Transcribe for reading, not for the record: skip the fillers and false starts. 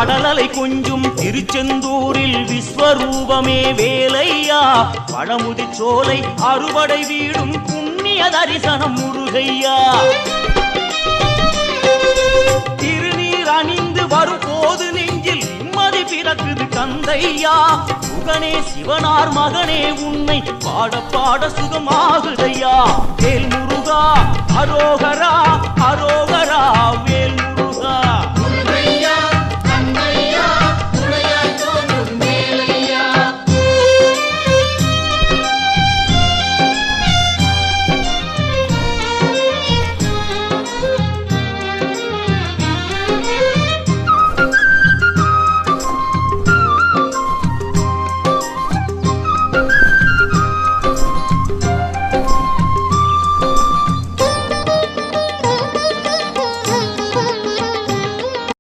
கடலலை கொஞ்சும் திருச்செந்தூரில் விஸ்வரூபமே வேலையா பழமுதி சோலை அறுவடை வீடும் புண்ணிய தரிசனம் முருகையா திருநீர் அணிந்து வரும் போது நெஞ்சில் நிம்மதி பிறக்குது கந்தையா முகனே சிவனார் மகனே உன்னை பாட பாட சுகமாகுதையா வேல் முருகா அரோகரா அரோகரா வேல் முருகா